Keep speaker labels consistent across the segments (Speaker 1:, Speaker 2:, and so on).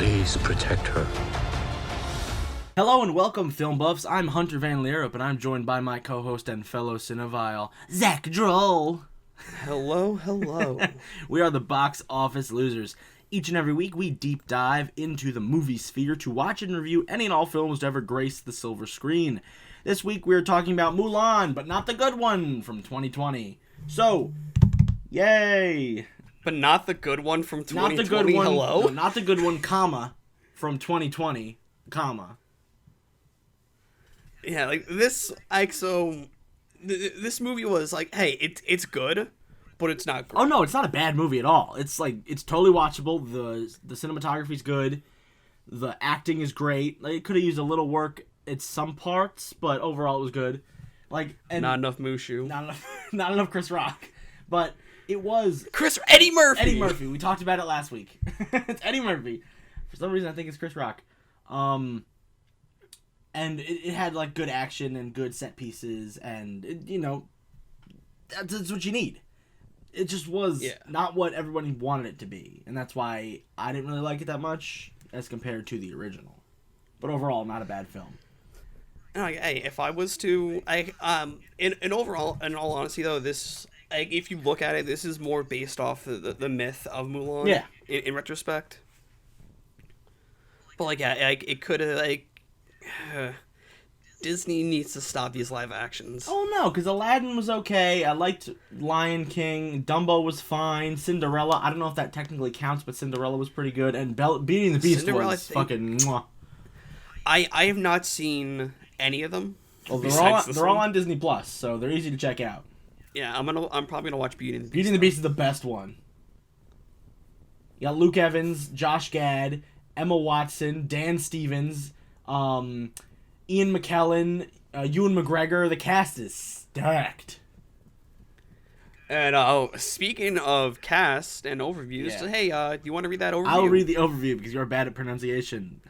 Speaker 1: Please protect her.
Speaker 2: Hello and welcome, film buffs. I'm Hunter Van Leerup, and I'm joined by my co-host and fellow cinephile, Zack Droll.
Speaker 3: Hello.
Speaker 2: We are the box office losers. Each and every week, we deep dive into the movie sphere to watch and review any and all films to ever grace the silver screen. This week, we are talking about Mulan, but not the good one from 2020. So, yay!
Speaker 3: But not the good one from 2020.
Speaker 2: Not the good one.
Speaker 3: Hello?
Speaker 2: No, not the good one, comma, from 2020, comma.
Speaker 3: Yeah, like this. This movie was like, hey, it's good, but it's not great.
Speaker 2: Oh no, it's not a bad movie at all. It's totally watchable. The cinematography's good. The acting is great. Like, it could have used a little work at some parts, but overall it was good. And
Speaker 3: not enough Mushu.
Speaker 2: Not enough Chris Rock. But it was
Speaker 3: Eddie Murphy.
Speaker 2: Eddie Murphy. We talked about it last week. It's Eddie Murphy. For some reason I think it's Chris Rock. And it had like good action and good set pieces, and that's what you need. It just was not what everybody wanted it to be, and that's why I didn't really like it that much as compared to the original. But overall, not a bad film.
Speaker 3: Like, hey, if I was to, in all honesty though, this, if you look at it, this is more based off the myth of Mulan.
Speaker 2: Yeah.
Speaker 3: In retrospect. But it could have Disney needs to stop these live actions.
Speaker 2: Oh no, because Aladdin was okay. I liked Lion King. Dumbo was fine. Cinderella, I don't know if that technically counts, but Cinderella was pretty good. And Beauty and the Beast was fucking mwah.
Speaker 3: I have not seen any of them.
Speaker 2: Well, they're all on Disney Plus, so they're easy to check out.
Speaker 3: Yeah, I'm probably gonna watch Beauty and the Beast.
Speaker 2: Beauty and the Beast is the best one. You got Luke Evans, Josh Gad, Emma Watson, Dan Stevens, Ian McKellen, Ewan McGregor. The cast is stacked.
Speaker 3: And speaking of cast and overviews, hey, do you want to read that overview?
Speaker 2: I'll read the overview because you're bad at pronunciation.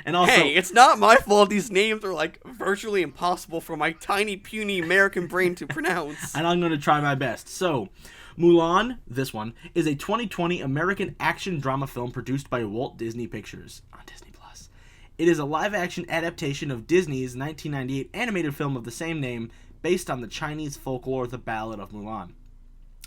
Speaker 2: And also,
Speaker 3: hey, it's not my fault these names are like virtually impossible for my tiny, puny American brain to pronounce.
Speaker 2: And I'm going to try my best. So, Mulan, this one, is a 2020 American action drama film produced by Walt Disney Pictures on Disney Plus. It is a live-action adaptation of Disney's 1998 animated film of the same name, based on the Chinese folklore The Ballad of Mulan.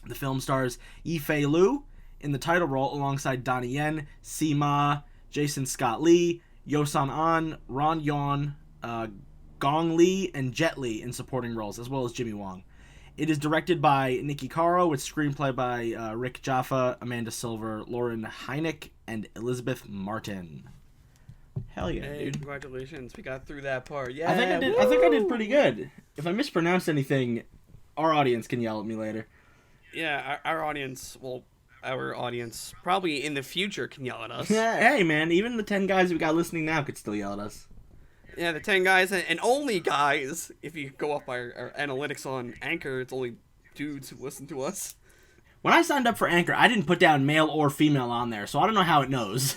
Speaker 2: The film stars Yifei Liu in the title role alongside Donnie Yen, Tzi Ma, Jason Scott Lee, Yoson An, Ron Yuan, Gong Li, and Jet Li in supporting roles, as well as Jimmy Wong. It is directed by Niki Caro, with screenplay by Rick Jaffa, Amanda Silver, Lauren Hynek, and Elizabeth Martin. Hell yeah,
Speaker 3: hey,
Speaker 2: dude.
Speaker 3: Congratulations, we got through that part. Yeah,
Speaker 2: I think I did pretty good. If I mispronounced anything, our audience can yell at me later.
Speaker 3: Yeah, our audience probably in the future can yell at us.
Speaker 2: Hey man, even the 10 guys we got listening now could still yell at us.
Speaker 3: Yeah, the 10 guys and only guys. If you go up our analytics on Anchor, it's only dudes who listen to us.
Speaker 2: When I signed up for Anchor, I didn't put down male or female on there, so I don't know how it knows.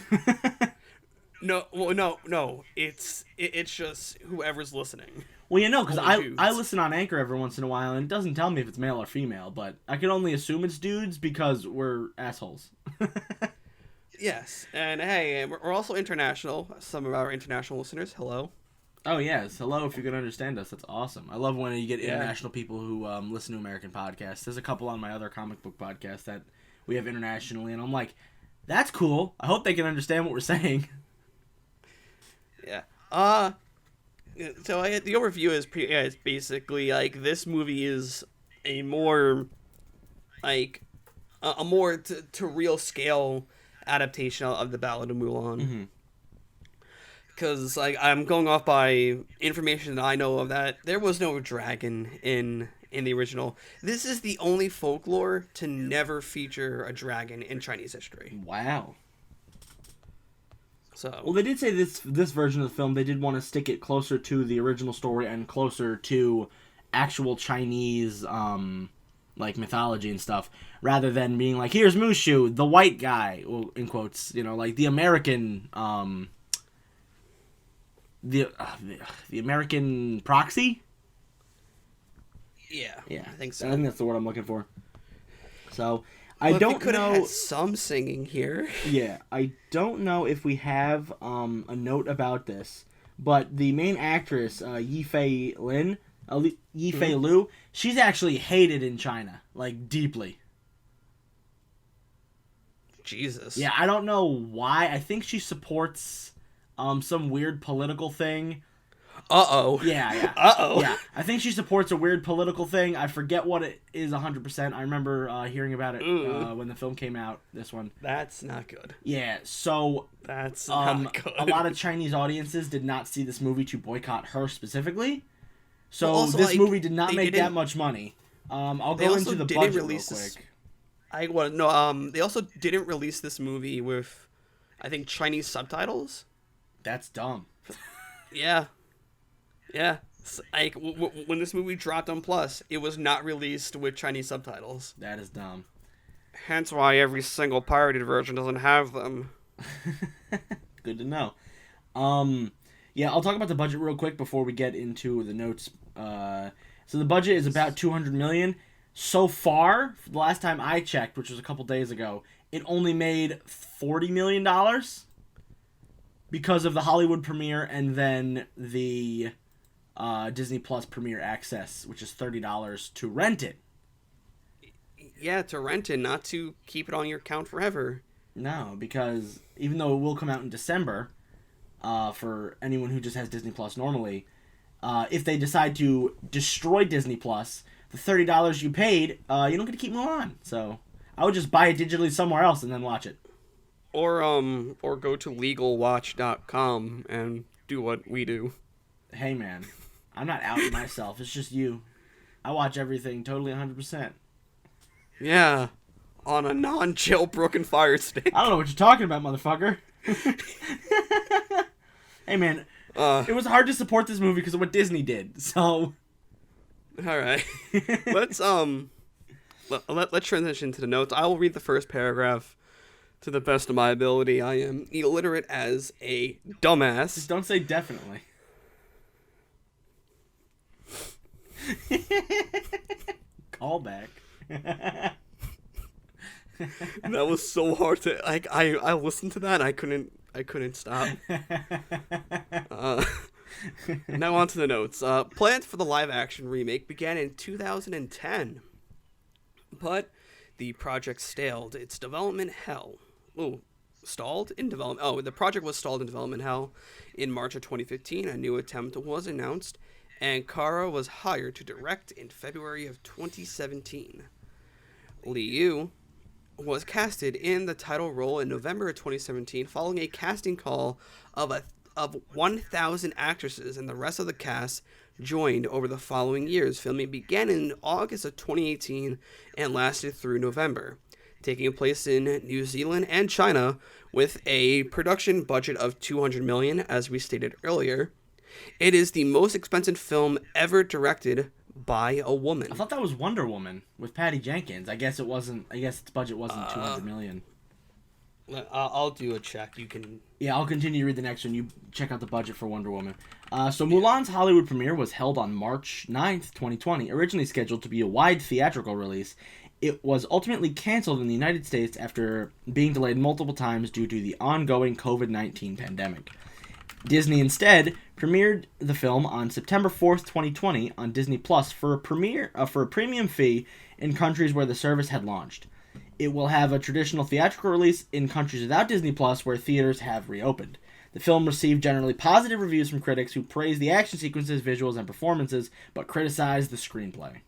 Speaker 3: No. It's just whoever's listening.
Speaker 2: Well, because I listen on Anchor every once in a while, and it doesn't tell me if it's male or female, but I can only assume it's dudes because we're assholes.
Speaker 3: Yes, and hey, we're also international. Some of our international listeners, hello.
Speaker 2: Oh, yes. Hello, if you can understand us. That's awesome. I love when you get international people who listen to American podcasts. There's a couple on my other comic book podcast that we have internationally, and I'm like, that's cool. I hope they can understand what we're saying.
Speaker 3: Yeah. So the overview is it's basically like this movie is a more like a more to real scale adaptation of the Ballad of Mulan.
Speaker 2: Mm-hmm.
Speaker 3: Because I'm going off by information that I know of, that there was no dragon in the original. This is the only folklore to never feature a dragon in Chinese history.
Speaker 2: Wow.
Speaker 3: So,
Speaker 2: well, they did say this version of the film, they did want to stick it closer to the original story and closer to actual Chinese mythology and stuff, rather than being like, here's Mushu, the white guy, well, in quotes, like the American the American proxy.
Speaker 3: Yeah,
Speaker 2: I
Speaker 3: think so.
Speaker 2: I think that's the word I'm looking for. So I
Speaker 3: Well,
Speaker 2: don't
Speaker 3: we
Speaker 2: know.
Speaker 3: had some singing here.
Speaker 2: Yeah, I don't know if we have a note about this, but the main actress, Yifei Liu, she's actually hated in China, like deeply.
Speaker 3: Jesus.
Speaker 2: Yeah, I don't know why. I think she supports some weird political thing.
Speaker 3: Uh-oh.
Speaker 2: Yeah.
Speaker 3: Uh-oh.
Speaker 2: Yeah, I think she supports a weird political thing. I forget what it is 100%. I remember hearing about it when the film came out, this one.
Speaker 3: That's not good.
Speaker 2: Yeah, so
Speaker 3: That's not good.
Speaker 2: a lot of Chinese audiences did not see this movie to boycott her specifically. So
Speaker 3: Well, also,
Speaker 2: this
Speaker 3: like,
Speaker 2: movie did not
Speaker 3: they
Speaker 2: make that
Speaker 3: didn't-
Speaker 2: much money. I'll
Speaker 3: They
Speaker 2: go
Speaker 3: also
Speaker 2: into the
Speaker 3: didn't
Speaker 2: budget real
Speaker 3: release this-
Speaker 2: quick.
Speaker 3: They also didn't release this movie with, I think, Chinese subtitles.
Speaker 2: That's dumb.
Speaker 3: Yeah. Yeah. Like, when this movie dropped on Plus, it was not released with Chinese subtitles.
Speaker 2: That is dumb.
Speaker 3: Hence why every single pirated version doesn't have them.
Speaker 2: Good to know. Yeah, I'll talk about the budget real quick before we get into the notes. So the budget is about $200 million. So far, the last time I checked, which was a couple days ago, it only made $40 million because of the Hollywood premiere and then the Disney Plus premiere access, which is $30 to rent it.
Speaker 3: Yeah, to rent it, not to keep it on your account forever.
Speaker 2: No, because even though it will come out in December, for anyone who just has Disney Plus normally, if they decide to destroy Disney Plus, the $30 you paid, you don't get to keep Mulan. So I would just buy it digitally somewhere else and then watch it.
Speaker 3: Or go to legalwatch.com and do what we do.
Speaker 2: Hey man, I'm not outing myself. It's just you. I watch everything totally 100%.
Speaker 3: Yeah, on a non-jailbroken Fire Stick.
Speaker 2: I don't know what you're talking about, motherfucker. Hey man, it was hard to support this movie because of what Disney did. So,
Speaker 3: all right, let's transition to the notes. I will read the first paragraph to the best of my ability. I am illiterate as a dumbass.
Speaker 2: Just don't say definitely. Callback.
Speaker 3: That was so hard to like. I listened to that and I couldn't stop. Now on to the notes. Plans for the live action remake began in 2010, but the project stalled its development hell. Stalled in development. Oh, the project was stalled in development hell. In March of 2015, a new attempt was announced, and Caro was hired to direct in February of 2017. Liu was casted in the title role in November of 2017 following a casting call of 1,000 actresses, and the rest of the cast joined over the following years. Filming began in August of 2018 and lasted through November, taking place in New Zealand and China with a production budget of $200 million, as we stated earlier. It is the most expensive film ever directed by a woman.
Speaker 2: I thought that was Wonder Woman with Patty Jenkins. I guess it wasn't. I guess its budget wasn't $200 million.
Speaker 3: I'll do a check. You can.
Speaker 2: Yeah, I'll continue to read the next one. You check out the budget for Wonder Woman. So Mulan's Hollywood premiere was held on March 9th, 2020, originally scheduled to be a wide theatrical release. It was ultimately canceled in the United States after being delayed multiple times due to the ongoing COVID-19 pandemic. Disney instead premiered the film on September 4th, 2020 on Disney Plus for a premium fee in countries where the service had launched. It will have a traditional theatrical release in countries without Disney Plus where theaters have reopened. The film received generally positive reviews from critics who praised the action sequences, visuals, and performances, but criticized the screenplay.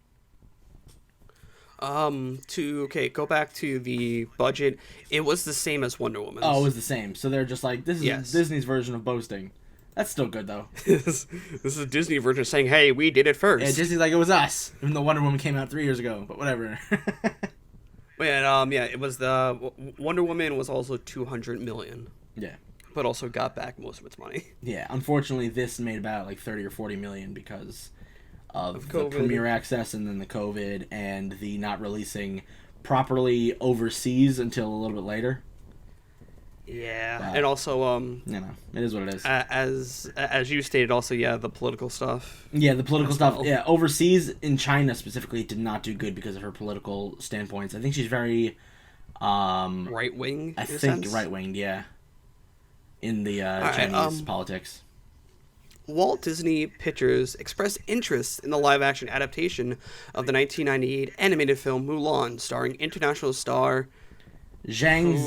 Speaker 3: Go back to the budget. It was the same as Wonder Woman's.
Speaker 2: Oh, it was the same. So they're just like, this is Disney's version of boasting. That's still good, though.
Speaker 3: This is a Disney version saying, hey, we did it first.
Speaker 2: Yeah, Disney's like, it was us, even though Wonder Woman came out 3 years ago, but whatever.
Speaker 3: It was the Wonder Woman was also $200 million.
Speaker 2: Yeah.
Speaker 3: But also got back most of its money.
Speaker 2: Yeah, unfortunately, this made about like 30 or 40 million because of the
Speaker 3: COVID.
Speaker 2: premiere access and then the COVID and the not releasing properly overseas until a little bit later.
Speaker 3: Yeah,
Speaker 2: Wow.
Speaker 3: and also
Speaker 2: it is what it is.
Speaker 3: As you stated, also the political stuff.
Speaker 2: Yeah, the political stuff.
Speaker 3: well.
Speaker 2: Yeah, overseas in China specifically did not do good because of her political standpoints. I think she's very
Speaker 3: Right wing.
Speaker 2: I think right winged, yeah. In the Chinese politics.
Speaker 3: Walt Disney Pictures expressed interest in the live-action adaptation of the 1998 animated film Mulan, starring international star
Speaker 2: Zhang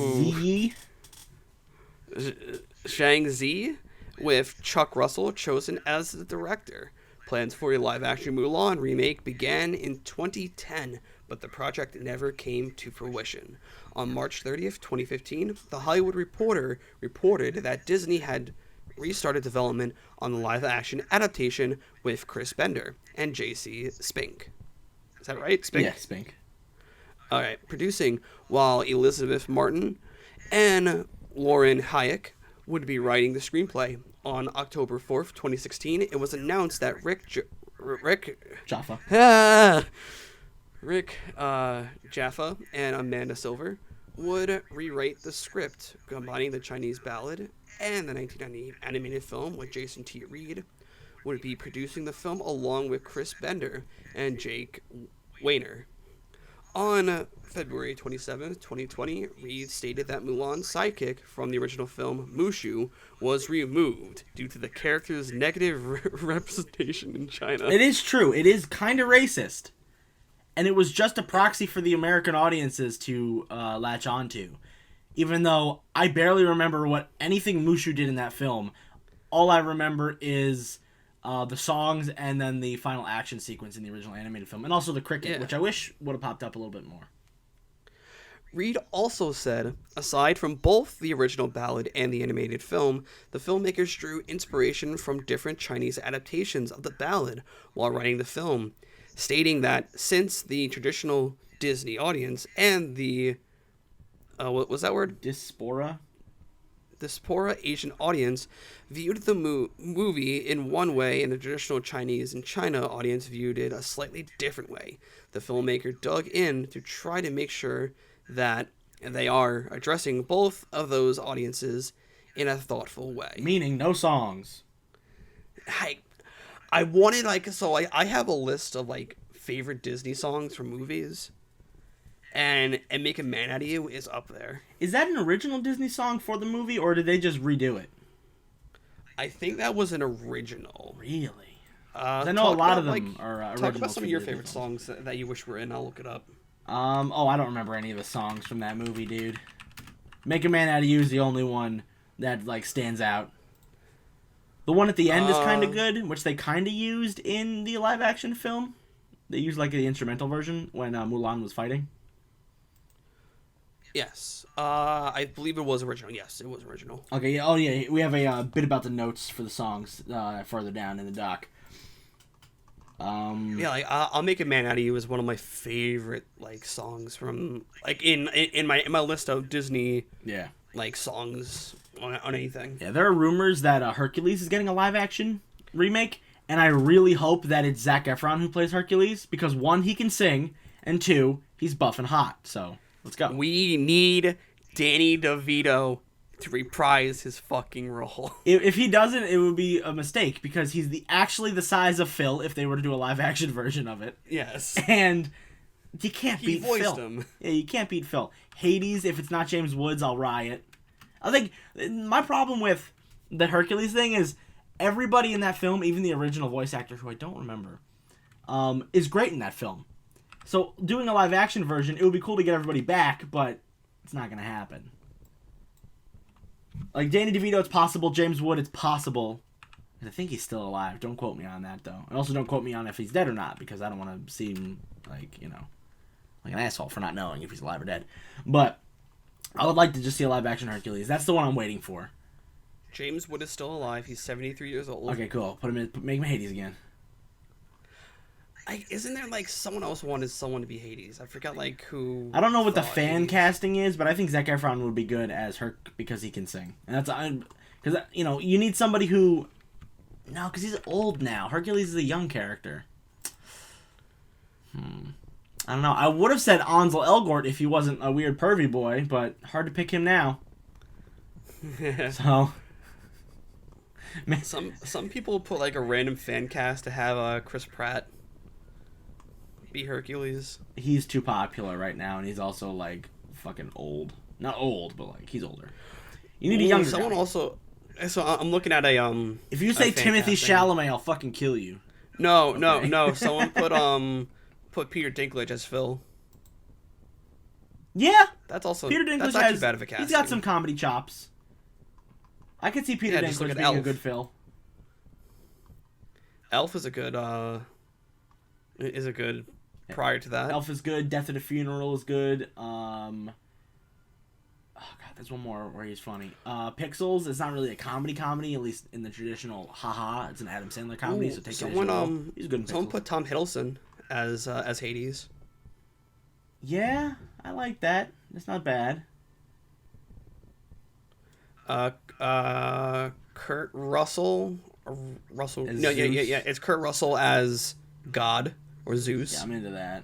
Speaker 3: Zi, with Chuck Russell chosen as the director. Plans for a live-action Mulan remake began in 2010, but the project never came to fruition. On March 30th, 2015, The Hollywood Reporter reported that Disney had restarted development on the live-action adaptation with Chris Bender and J.C. Spink. Is that right? Spink?
Speaker 2: Yeah, Spink.
Speaker 3: All right. Producing, while Elizabeth Martin and Lauren Hynek would be writing the screenplay. On October 4th, 2016, it was announced that Rick
Speaker 2: Jaffa.
Speaker 3: Rick Jaffa and Amanda Silver would rewrite the script, combining the Chinese ballad and the 1990 animated film with Jason T. Reed, would be producing the film along with Chris Bender and Jake Weiner. On February 27, 2020, Reed stated that Mulan's sidekick from the original film, Mushu, was removed due to the character's negative representation in China.
Speaker 2: It is true. It is kind of racist. And it was just a proxy for the American audiences to latch onto. Even though I barely remember what anything Mushu did in that film. All I remember is the songs and then the final action sequence in the original animated film. And also the cricket, which I wish would have popped up a little bit more.
Speaker 3: Reed also said, aside from both the original ballad and the animated film, the filmmakers drew inspiration from different Chinese adaptations of the ballad while writing the film, stating that since the traditional Disney audience and the what was that word?
Speaker 2: Diaspora
Speaker 3: Asian audience viewed the movie in one way and the traditional Chinese and China audience viewed it a slightly different way. The filmmaker dug in to try to make sure that they are addressing both of those audiences in a thoughtful way.
Speaker 2: Meaning no songs.
Speaker 3: I wanted, I have a list of, favorite Disney songs from movies. And Make a Man Out of You is up there.
Speaker 2: Is that an original Disney song for the movie, or did they just redo it?
Speaker 3: I think that was an original.
Speaker 2: Really? I know a lot of them are original.
Speaker 3: Talk about some of your favorite songs that you wish were in. I'll look it up.
Speaker 2: I don't remember any of the songs from that movie, dude. Make a Man Out of You is the only one that, stands out. The one at the end is kind of good, which they kind of used in the live-action film. They used, the instrumental version when Mulan was fighting.
Speaker 3: Yes. I believe it was original. Yes, it was original.
Speaker 2: Okay, yeah. Oh, yeah. We have a bit about the notes for the songs further down in the doc.
Speaker 3: I'll Make a Man Out of You is one of my favorite, songs from, in my list of Disney, songs on anything.
Speaker 2: Yeah, there are rumors that Hercules is getting a live-action remake, and I really hope that it's Zac Efron who plays Hercules, because 1, he can sing, and 2, he's buff and hot, so let's go.
Speaker 3: We need Danny DeVito to reprise his fucking role.
Speaker 2: If he doesn't, it would be a mistake, because he's actually the size of Phil if they were to do a live-action version of it.
Speaker 3: Yes.
Speaker 2: And you can't beat Phil.
Speaker 3: He voiced him.
Speaker 2: Yeah, you can't beat Phil. Hades, if it's not James Woods, I'll riot. I think my problem with the Hercules thing is everybody in that film, even the original voice actor, who I don't remember, is great in that film. So doing a live-action version, it would be cool to get everybody back, but it's not going to happen. Danny DeVito, it's possible. James Wood, it's possible. I think he's still alive. Don't quote me on that, though. And also don't quote me on if he's dead or not, because I don't want to seem like an asshole for not knowing if he's alive or dead. But I would like to just see a live-action Hercules. That's the one I'm waiting for.
Speaker 3: James Wood is still alive. He's 73 years old.
Speaker 2: Okay, cool. Put him in. Make him Hades again.
Speaker 3: Isn't there someone else wanted someone to be Hades? I forgot who.
Speaker 2: I don't know what the fan casting is, but I think Zac Efron would be good as Herc because he can sing, and that's because you need somebody who. No, because he's old now. Hercules is a young character. I don't know. I would have said Ansel Elgort if he wasn't a weird pervy boy, but hard to pick him now. So.
Speaker 3: Some people put a random fan cast to have Chris Pratt be Hercules.
Speaker 2: He's too popular right now, and he's also fucking old. Not old, but like he's older. You need a younger
Speaker 3: someone
Speaker 2: guy.
Speaker 3: also. So I'm looking at a
Speaker 2: If you say Timothy
Speaker 3: casting.
Speaker 2: Chalamet, I'll fucking kill you.
Speaker 3: No,
Speaker 2: Okay.
Speaker 3: no. Someone put Peter Dinklage as Phil.
Speaker 2: Yeah,
Speaker 3: That's also
Speaker 2: Peter Dinklage
Speaker 3: that's actually
Speaker 2: has.
Speaker 3: bad of a casting.
Speaker 2: He's got some comedy chops. I could see Peter
Speaker 3: just look
Speaker 2: Dinklage
Speaker 3: at
Speaker 2: being a
Speaker 3: Elf.
Speaker 2: good Phil.
Speaker 3: Elf is a good prior to that.
Speaker 2: Elf is good. Death at a Funeral is good. Oh god, there's one more where he's funny. Pixels is not really a comedy, at least in the traditional haha. It's an Adam Sandler comedy, so take that as you will. He's good in
Speaker 3: Someone
Speaker 2: Pixels.
Speaker 3: put Tom Hiddleston as Hades.
Speaker 2: Yeah, I like that. It's not bad.
Speaker 3: Kurt Russell.
Speaker 2: As
Speaker 3: No,
Speaker 2: Zeus?
Speaker 3: yeah. It's Kurt Russell as God or Zeus.
Speaker 2: Yeah, I'm into that.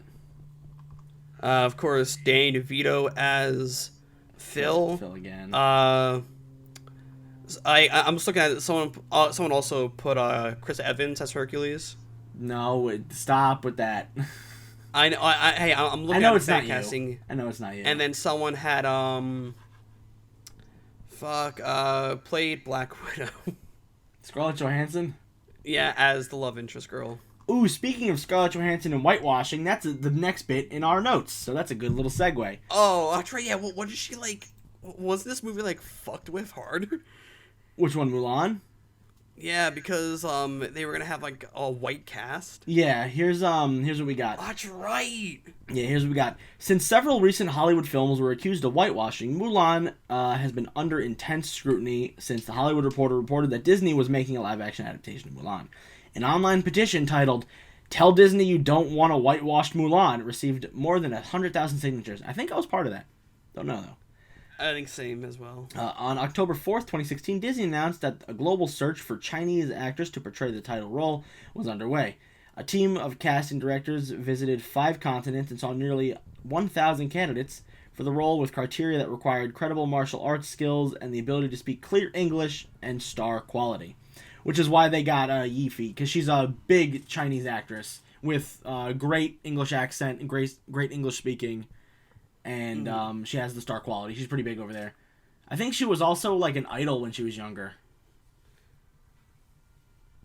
Speaker 3: Of course, Danny DeVito as Phil.
Speaker 2: Phil again.
Speaker 3: I'm just looking at it. Someone also put Chris Evans as Hercules.
Speaker 2: No, stop with that.
Speaker 3: I know. I'm looking
Speaker 2: I know
Speaker 3: at
Speaker 2: it's
Speaker 3: fan
Speaker 2: not
Speaker 3: casting.
Speaker 2: you. I know it's not you.
Speaker 3: And then someone had played Black Widow.
Speaker 2: Scarlett Johansson.
Speaker 3: Yeah, as the love interest girl.
Speaker 2: Ooh, speaking of Scarlett Johansson and whitewashing, that's the next bit in our notes. So that's a good little segue.
Speaker 3: Oh, that's right. Yeah. What did she like? Was this movie like fucked with hard?
Speaker 2: Which one, Mulan?
Speaker 3: Yeah, because they were gonna have like a white cast.
Speaker 2: Yeah, here's what we got.
Speaker 3: That's right.
Speaker 2: Yeah, here's what we got. Since several recent Hollywood films were accused of whitewashing, Mulan has been under intense scrutiny since The Hollywood Reporter reported that Disney was making a live-action adaptation of Mulan. An online petition titled "Tell Disney You Don't Want a Whitewashed Mulan" received more than 100,000 signatures. I think I was part of that. Don't know, though.
Speaker 3: I think same as well.
Speaker 2: On October 4th, 2016, Disney announced that a global search for Chinese actors to portray the title role was underway. A team of casting directors visited 5 continents and saw nearly 1,000 candidates for the role with criteria that required credible martial arts skills and the ability to speak clear English and star quality. Which is why they got Yifei, because she's a big Chinese actress with great English accent and great English speaking. And she has the star quality. She's pretty big over there. I think she was also like an idol when she was younger.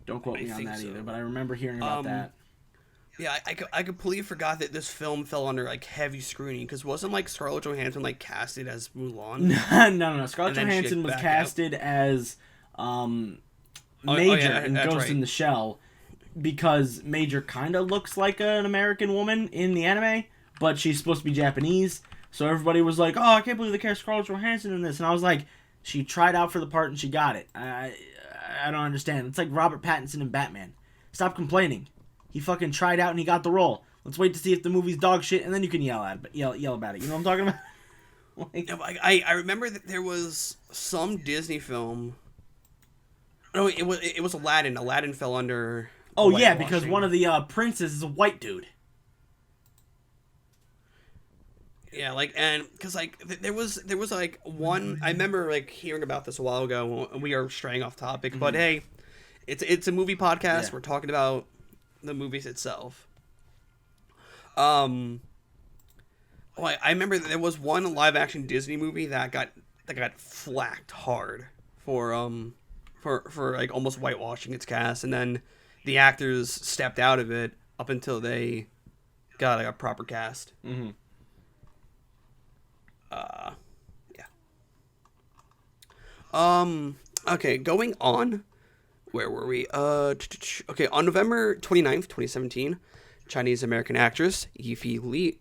Speaker 2: Don't quote me on that either, but I remember hearing about that.
Speaker 3: Yeah, I completely forgot that this film fell under like heavy scrutiny because wasn't like Scarlett Johansson like casted as Mulan?
Speaker 2: No. Scarlett Johansson was casted as Major in Ghost in the Shell because Major kind of looks like an American woman in the anime, but she's supposed to be Japanese. So everybody was like, "Oh, I can't believe they cast Scarlett Johansson in this," and I was like, "She tried out for the part and she got it." I don't understand. It's like Robert Pattinson in Batman. Stop complaining. He fucking tried out and he got the role. Let's wait to see if the movie's dog shit, and then you can yell about it. You know what I'm talking about?
Speaker 3: I remember that there was some Disney film. No, it was Aladdin. Aladdin fell under.
Speaker 2: Oh yeah, because one of the princes is a white dude.
Speaker 3: Yeah, like, and because like there was like one. I remember like hearing about this a while ago. And we are straying off topic, but hey, it's a movie podcast. Yeah. We're talking about the movies itself. I remember there was one live action Disney movie that got flacked hard for like almost whitewashing its cast, and then the actors stepped out of it up until they got like, a proper cast.
Speaker 2: Mm-hmm.
Speaker 3: Yeah. Okay, going on. Where were we? Okay, on November 29th, 2017, Chinese-American actress Yifei Liu...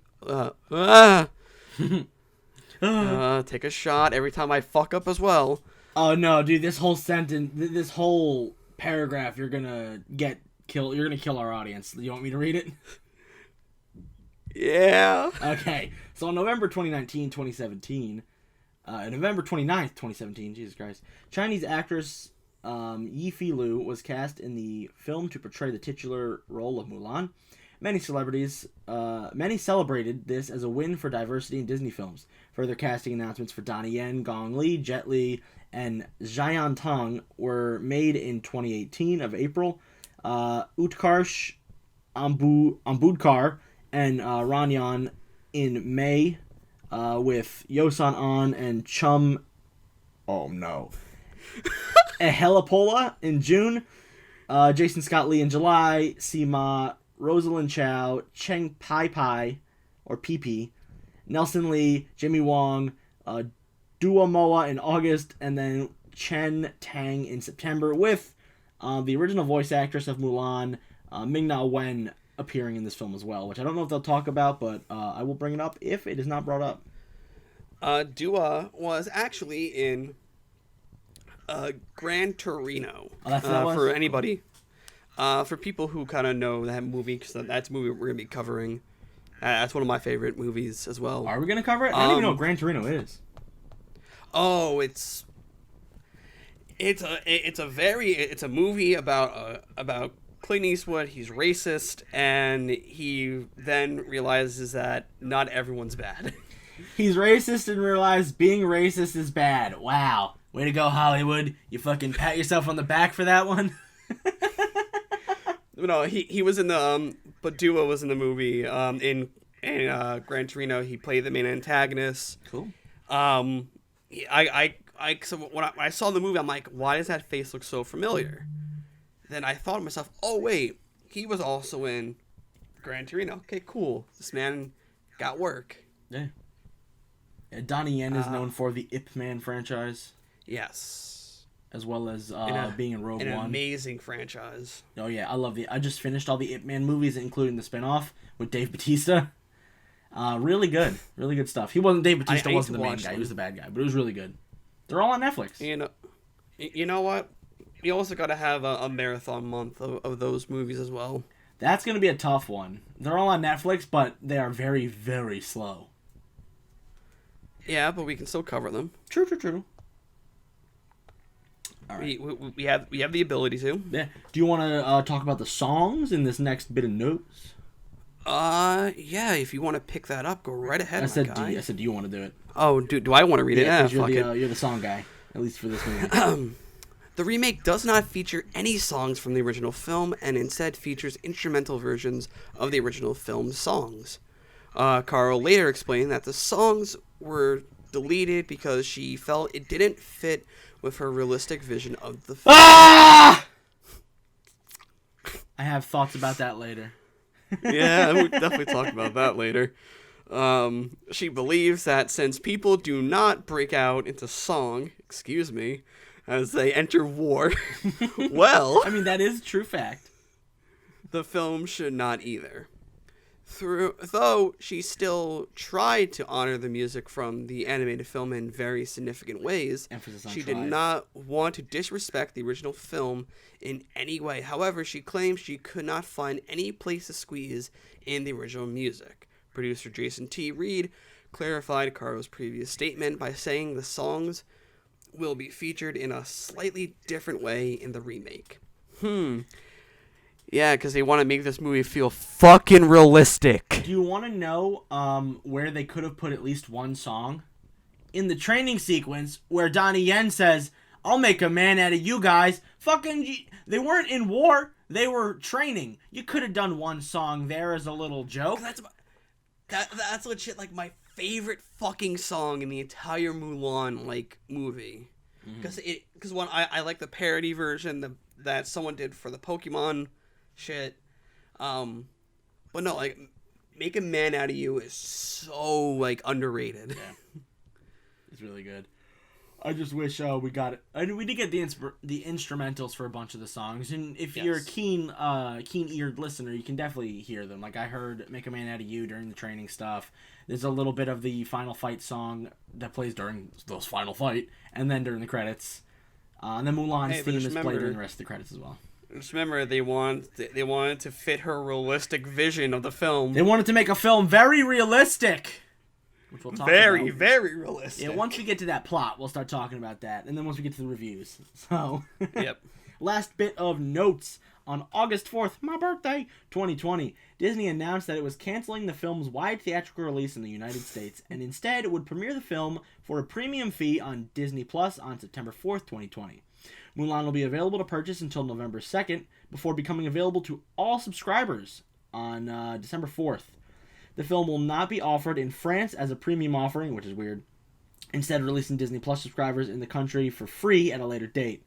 Speaker 3: take a shot every time I fuck up as well.
Speaker 2: Oh, no, dude, this whole sentence, this whole paragraph, you're gonna get killed. You're gonna kill our audience. You want me to read it?
Speaker 3: Yeah.
Speaker 2: Okay, so on November 2017, November 29th, 2017, Jesus Christ, Chinese actress Yifei Liu was cast in the film to portray the titular role of Mulan. Many celebrated this as a win for diversity in Disney films. Further casting announcements for Donnie Yen, Gong Li, Jet Li, and Xian Tong were made in 2018 of April. Utkarsh Ambudkar and Ranyan in May with Yoson An and Chum. Oh no. Ehelipola in June. Jason Scott Lee in July. Tzi Ma, Rosalind Chow, Cheng Pai Pai, or PP, Nelson Lee, Jimmy Wong, Dua Moa in August, and then Chen Tang in September, with the original voice actress of Mulan, Ming-Na Wen, appearing in this film as well, which I don't know if they'll talk about, but I will bring it up if it is not brought up.
Speaker 3: Dua was actually in Gran Torino.
Speaker 2: Oh, that's what that was?
Speaker 3: For anybody. For people who kind of know that movie, because that's a movie we're going to be covering. That's one of my favorite movies as well.
Speaker 2: Are we going to cover it? I don't even know what Gran Torino is.
Speaker 3: Oh, it's a movie about Clint Eastwood. He's racist, and he then realizes that not everyone's bad.
Speaker 2: He's racist and realized being racist is bad. Wow. Way to go, Hollywood. You fucking pat yourself on the back for that one.
Speaker 3: No, he was in the but Dua was in the movie. In Gran Torino, he played the main antagonist.
Speaker 2: Cool.
Speaker 3: So when I saw the movie, I'm like, why does that face look so familiar? Then I thought to myself, oh wait, he was also in Gran Torino. Okay, cool. This man got work.
Speaker 2: Yeah. Donnie Yen is known for the Ip Man franchise.
Speaker 3: Yes.
Speaker 2: As well as being in Rogue One.
Speaker 3: An amazing franchise.
Speaker 2: Oh yeah, I just finished all the Ip Man movies, including the spinoff with Dave Bautista. Really good. Really good stuff. He wasn't Dave Bautista, wasn't the main guy. He was the bad guy, but it was really good. They're all on Netflix.
Speaker 3: You know what? You also got to have a marathon month of those movies as well.
Speaker 2: That's going to be a tough one. They're all on Netflix, but they are very, very slow.
Speaker 3: Yeah, but we can still cover them.
Speaker 2: True. All right.
Speaker 3: We have the ability to.
Speaker 2: Yeah. Do you want to talk about the songs in this next bit of notes?
Speaker 3: Yeah. If you want to pick that up, go right ahead.
Speaker 2: I said, do you want to do it?
Speaker 3: Oh, do I want to read it? Yeah,
Speaker 2: you're the song guy, at least for this movie.
Speaker 3: The remake does not feature any songs from the original film, and instead features instrumental versions of the original film's songs. Caro later explained that the songs were deleted because she felt it didn't fit with her realistic vision of the film.
Speaker 2: Ah! I have thoughts about that later.
Speaker 3: Yeah, we'll definitely talk about that later. She believes that since people do not break out into song, as they enter war, well...
Speaker 2: I mean, that is a true fact.
Speaker 3: The film should not either. Though she still tried to honor the music from the animated film in very significant ways, she did not want to disrespect the original film in any way. However, she claims she could not find any place to squeeze in the original music. Producer Jason T. Reed clarified Caro's previous statement by saying the songs will be featured in a slightly different way in the remake. Yeah, because they want to make this movie feel fucking realistic.
Speaker 2: Do you want to know where they could have put at least one song? In the training sequence where Donnie Yen says, "I'll make a man out of you guys." They weren't in war. They were training. You could have done one song there as a little joke.
Speaker 3: That's legit like my favorite fucking song in the entire Mulan movie. Because one I like the parody version that someone did for the Pokemon shit. But no, Make a Man Out of You is so underrated.
Speaker 2: Yeah. It's really good. I just wish we got it. I mean, we did get the instrumentals for a bunch of the songs, and if you're a keen-eared listener, you can definitely hear them. Like I heard "Make a Man Out of You" during the training stuff. There's a little bit of the final fight song that plays during those final fight, and then during the credits. And then Mulan's theme is played during the rest of the credits as well.
Speaker 3: Just remember, they wanted to fit her realistic vision of the film.
Speaker 2: They wanted to make a film very realistic. Which we'll talk
Speaker 3: very,
Speaker 2: about.
Speaker 3: very realistic.
Speaker 2: Yeah, once we get to that plot, we'll start talking about that. And then once we get to the reviews. So,
Speaker 3: yep.
Speaker 2: Last bit of notes. On August 4th, my birthday, 2020, Disney announced that it was canceling the film's wide theatrical release in the United States, and instead it would premiere the film for a premium fee on Disney Plus on September 4th, 2020. Mulan will be available to purchase until November 2nd, before becoming available to all subscribers on December 4th. The film will not be offered in France as a premium offering, which is weird, instead releasing Disney Plus subscribers in the country for free at a later date.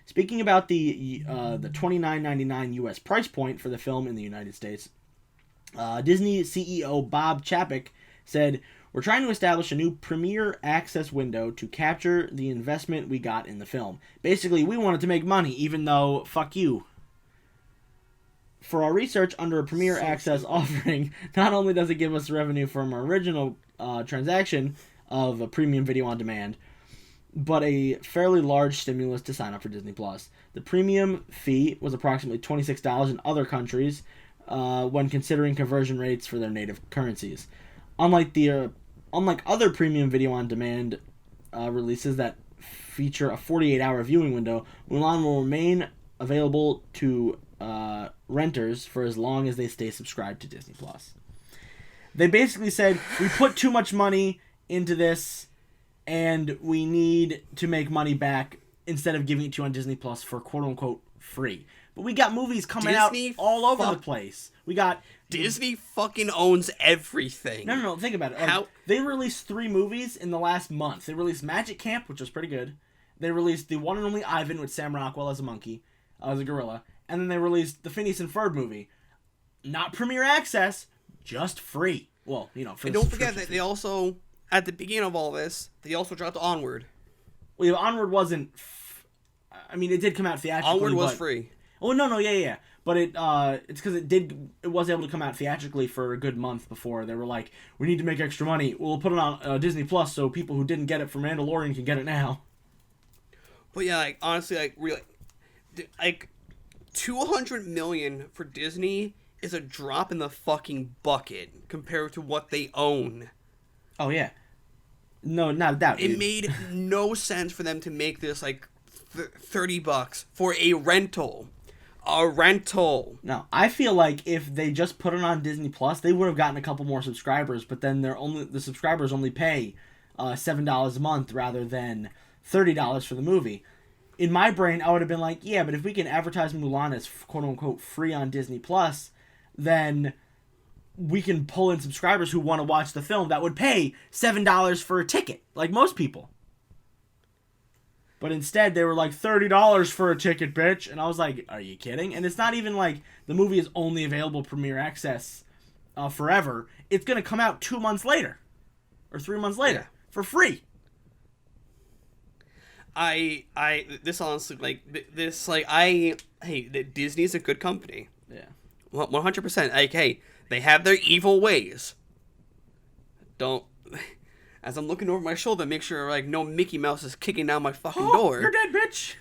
Speaker 2: Speaking about the $29.99 US price point for the film in the United States, Disney CEO Bob Chapek said, "We're trying to establish a new premier access window to capture the investment we got in the film. Basically, we wanted to make money, even though, fuck you. For our research under a premier access offering, not only does it give us revenue from our original transaction of a premium video on demand, but a fairly large stimulus to sign up for Disney Plus. The premium fee was approximately $26 in other countries when considering conversion rates for their native currencies. Unlike other premium video on demand releases that feature a 48-hour viewing window, Mulan will remain available to renters for as long as they stay subscribed to Disney Plus." They basically said, we put too much money into this, and we need to make money back instead of giving it to you on Disney Plus for quote-unquote free. But we got movies coming out all over the place. We got...
Speaker 3: Disney fucking owns everything.
Speaker 2: No, think about it. They released 3 movies in the last month. They released Magic Camp, which was pretty good. They released The One and Only Ivan with Sam Rockwell as a monkey, as a gorilla. And then they released the Phineas and Ferb movie. Not premiere access, just free. Well, for
Speaker 3: and don't forget that they also... At the beginning of all this, they also dropped Onward.
Speaker 2: Well, Onward wasn't... it did come out theatrically.
Speaker 3: Onward was free.
Speaker 2: Oh, no, yeah. But it's because it was able to come out theatrically for a good month before. They were like, we need to make extra money. We'll put it on Disney Plus so people who didn't get it for Mandalorian can get it now.
Speaker 3: But yeah, honestly, really... $200 million for Disney is a drop in the fucking bucket compared to what they own.
Speaker 2: Oh, yeah. No, not a doubt.
Speaker 3: It made no sense for them to make this, $30 for a rental. A rental.
Speaker 2: No, I feel like if they just put it on Disney Plus, they would have gotten a couple more subscribers, but then the subscribers only pay $7 a month rather than $30 for the movie. In my brain, I would have been like, yeah, but if we can advertise Mulan as quote-unquote free on Disney Plus, then... we can pull in subscribers who want to watch the film that would pay $7 for a ticket, like most people. But instead, they were like, $30 for a ticket, bitch. And I was like, are you kidding? And it's not even like the movie is only available premiere access forever. It's going to come out 2 months later. Or 3 months later. For free.
Speaker 3: This honestly, Disney's a good company.
Speaker 2: Yeah.
Speaker 3: 100%. Hey, they have their evil ways. As I'm looking over my shoulder, make sure no Mickey Mouse is kicking down my fucking door.
Speaker 2: You're dead, bitch.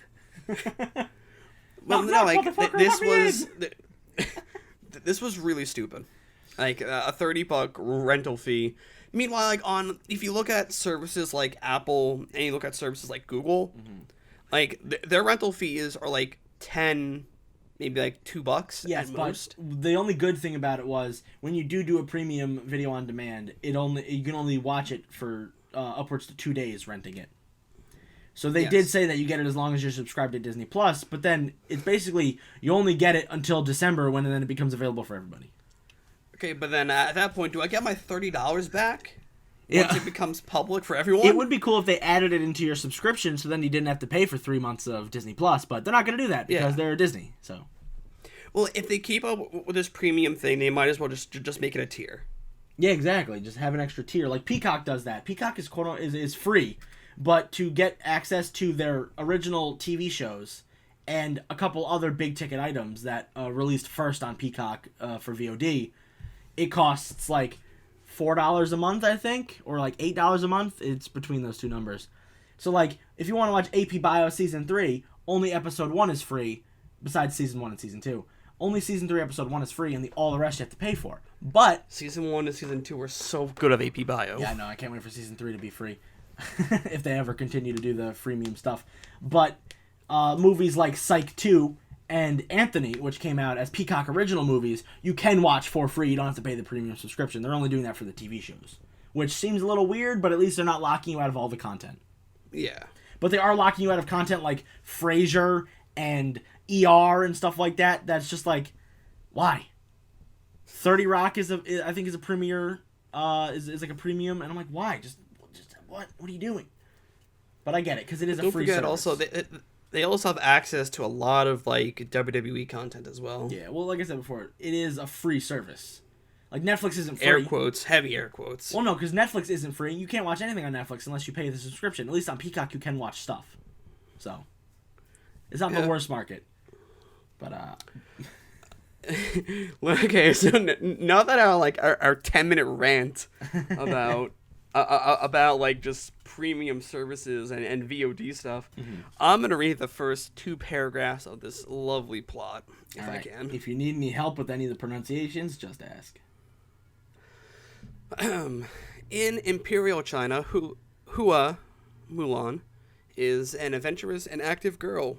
Speaker 3: This was really stupid. A $30 rental fee. Meanwhile, if you look at services like Apple and you look at services like Google, their rental fees are 10. Maybe $2
Speaker 2: yes,
Speaker 3: at most.
Speaker 2: But the only good thing about it was when you do a premium video on demand, you can only watch it for upwards to 2 days renting it. So they did say that you get it as long as you're subscribed to Disney Plus, but then it's basically you only get it until December when then it becomes available for everybody.
Speaker 3: Okay, but then at that point, do I get my $30 back?
Speaker 2: Yeah.
Speaker 3: Once it becomes public for everyone?
Speaker 2: It would be cool if they added it into your subscription so then you didn't have to pay for 3 months of Disney Plus, but they're not going to do that because they're Disney, so.
Speaker 3: Well, if they keep up with this premium thing, they might as well just make it a tier.
Speaker 2: Yeah, exactly. Just have an extra tier. Like Peacock does that. Peacock is free, but to get access to their original TV shows and a couple other big ticket items that released first on Peacock for VOD, it costs $4 a month, I think, or $8 a month. It's between those two numbers. So if you want to watch AP Bio Season 3, only Episode 1 is free, besides Season 1 and Season 2. Only Season 3, Episode 1 is free, and all the rest you have to pay for. But...
Speaker 3: Season 1 and Season 2 were so good of AP Bio.
Speaker 2: Yeah, no, I can't wait for Season 3 to be free. If they ever continue to do the freemium stuff. But movies like Psych 2 and Anthony, which came out as Peacock original movies, you can watch for free. You don't have to pay the premium subscription. They're only doing that for the TV shows. Which seems a little weird, but at least they're not locking you out of all the content.
Speaker 3: Yeah.
Speaker 2: But they are locking you out of content like Frasier and ER and stuff like that. That's just why? 30 Rock I think is a premier, is like a premium, and I'm like, why? Just what? What are you doing? But I get it because it is a free service.
Speaker 3: Also they also have access to a lot of like WWE content as well.
Speaker 2: Yeah, well, like I said before, it is a free service. Like Netflix isn't free.
Speaker 3: Air quotes, heavy air quotes.
Speaker 2: Well, no, because Netflix isn't free. You can't watch anything on Netflix unless you pay the subscription. At least on Peacock, you can watch stuff. So it's not the worst market. But
Speaker 3: okay, so now that our 10-minute rant about like just premium services and VOD stuff, I'm gonna read the first 2 paragraphs of this lovely plot if I can.
Speaker 2: If you need any help with any of the pronunciations, just ask.
Speaker 3: In Imperial China, Hua Mulan is an adventurous and active girl,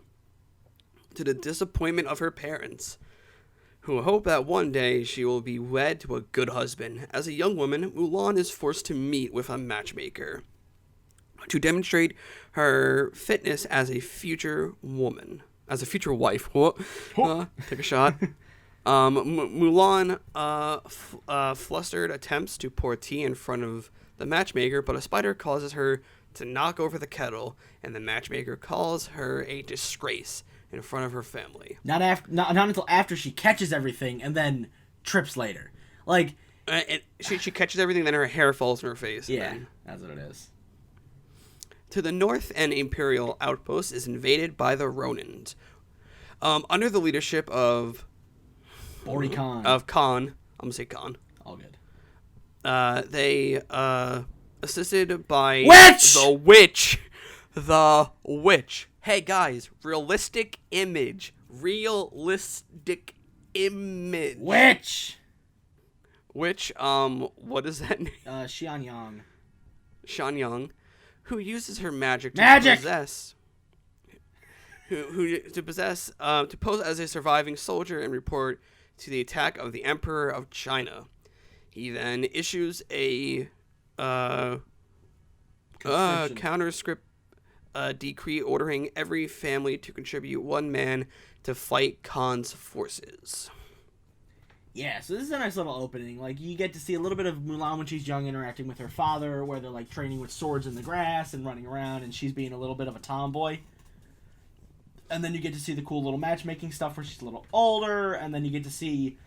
Speaker 3: to the disappointment of her parents, who hope that one day she will be wed to a good husband. As a young woman, Mulan is forced to meet with a matchmaker to demonstrate her fitness as a future wife. Take a shot. Mulan flustered attempts to pour tea in front of the matchmaker, but a spider causes her to knock over the kettle, and the matchmaker calls her a disgrace in front of her family.
Speaker 2: Not until after she catches everything and then trips later. Like,
Speaker 3: and she catches everything, then her hair falls in her face.
Speaker 2: Yeah, that's what it is.
Speaker 3: To the north, an Imperial outpost is invaded by the Ronins, under the leadership of
Speaker 2: Bori Khan.
Speaker 3: I'm gonna say Khan.
Speaker 2: All good.
Speaker 3: They assisted by
Speaker 2: Witch!
Speaker 3: The witch. Hey guys, realistic image. Witch. Which, what is that name?
Speaker 2: Xianyang.
Speaker 3: Shanyang, who uses her magic to possess. To pose as a surviving soldier and report to the attack of the Emperor of China. He then issues a counterscript decree ordering every family to contribute 1 man to fight Khan's forces.
Speaker 2: Yeah, so this is a nice little opening. Like, you get to see a little bit of Mulan when she's young interacting with her father, where they're, like, training with swords in the grass and running around, and she's being a little bit of a tomboy. And then you get to see the cool little matchmaking stuff where she's a little older, and then you get to see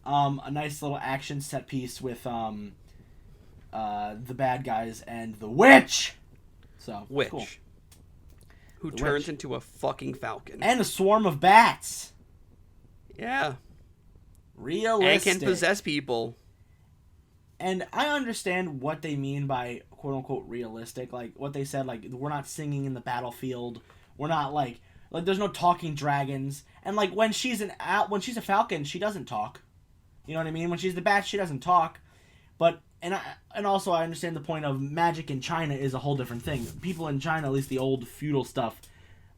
Speaker 2: a nice little action set piece with the bad guys and the witch! So, cool.
Speaker 3: Who turns into a fucking falcon.
Speaker 2: And a swarm of bats.
Speaker 3: Yeah.
Speaker 2: Realistic.
Speaker 3: And can possess people.
Speaker 2: And I understand what they mean by quote-unquote realistic. Like, what they said, like, we're not singing in the battlefield. We're not, like there's no talking dragons. And, like, when she's a falcon, she doesn't talk. You know what I mean? When she's the bat, she doesn't talk. But, and also I understand the point of magic in China is a whole different thing. People in China, at least the old feudal stuff,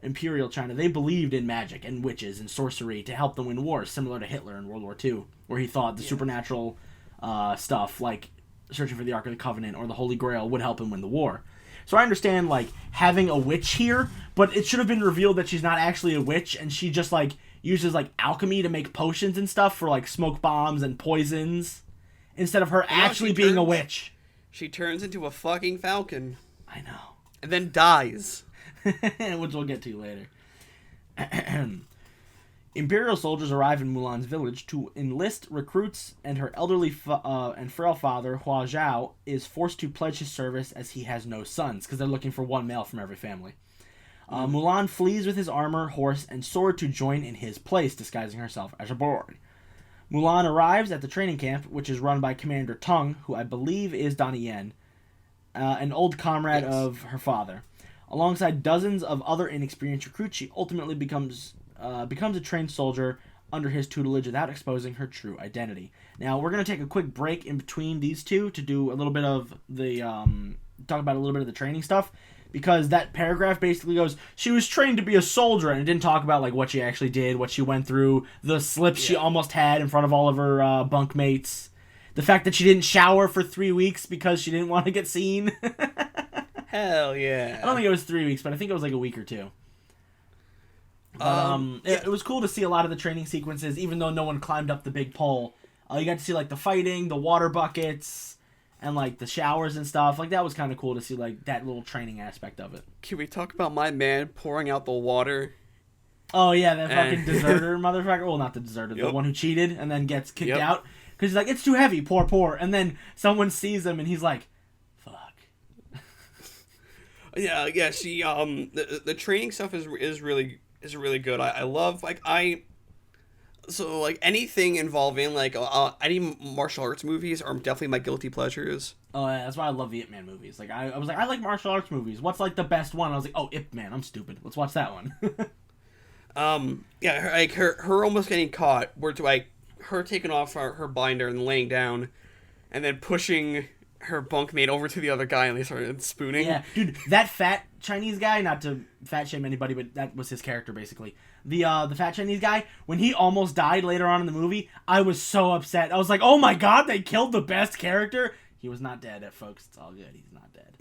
Speaker 2: Imperial China, they believed in magic and witches and sorcery to help them win wars, similar to Hitler in World War II, where he thought the supernatural stuff, like searching for the Ark of the Covenant or the Holy Grail, would help him win the war. So I understand, like, having a witch here, but it should have been revealed that she's not actually a witch, and she just, like, uses, like, alchemy to make potions and stuff for, like, smoke bombs and poisons, instead of her actually being a witch.
Speaker 3: She turns into a fucking falcon.
Speaker 2: I know.
Speaker 3: And then dies.
Speaker 2: Which we'll get to later. Imperial soldiers arrive in Mulan's village to enlist recruits, and her elderly and frail father, Hua Zhao, is forced to pledge his service as he has no sons, because they're looking for 1 male from every family. Mulan flees with his armor, horse, and sword to join in his place, disguising herself as a boy. Mulan arrives at the training camp, which is run by Commander Tung, who I believe is Donnie Yen, an old comrade of her father. Alongside dozens of other inexperienced recruits, she ultimately becomes a trained soldier under his tutelage without exposing her true identity. Now, we're going to take a quick break in between these two to do a little bit of the talk about a little bit of the training stuff, because that paragraph basically goes, she was trained to be a soldier, and it didn't talk about, like, what she actually did, what she went through, the slips she almost had in front of all of her bunkmates, the fact that she didn't shower for 3 weeks because she didn't want to get seen.
Speaker 3: Hell yeah.
Speaker 2: I don't think it was 3 weeks, but I think it was like a week or 2. It was cool to see a lot of the training sequences, even though no one climbed up the big pole. You got to see like the fighting, the water buckets, and like the showers and stuff. Like that was kind of cool to see like that little training aspect of it.
Speaker 3: Can we talk about my man pouring out the water?
Speaker 2: Oh yeah, that fucking deserter motherfucker. Well, not the deserter, the one who cheated and then gets kicked out because he's like, it's too heavy, pour, and then someone sees him and he's like, fuck.
Speaker 3: Yeah. She the training stuff is really good. I love so like anything involving like any martial arts movies are definitely my guilty pleasures.
Speaker 2: Oh yeah, that's why I love the Ip Man movies. Like I was like, I like martial arts movies. What's like the best one? I was like, oh, Ip Man. I'm stupid. Let's watch that one.
Speaker 3: Her almost getting caught, where to like her taking off her binder and laying down, and then pushing her bunkmate over to the other guy, and they started spooning.
Speaker 2: Yeah, dude, that fat Chinese guy, not to fat shame anybody, but that was his character basically. The fat Chinese guy, when he almost died later on in the movie, I was so upset. I was like, oh my god, they killed the best character. He was not dead, folks. It's all good. He's not dead.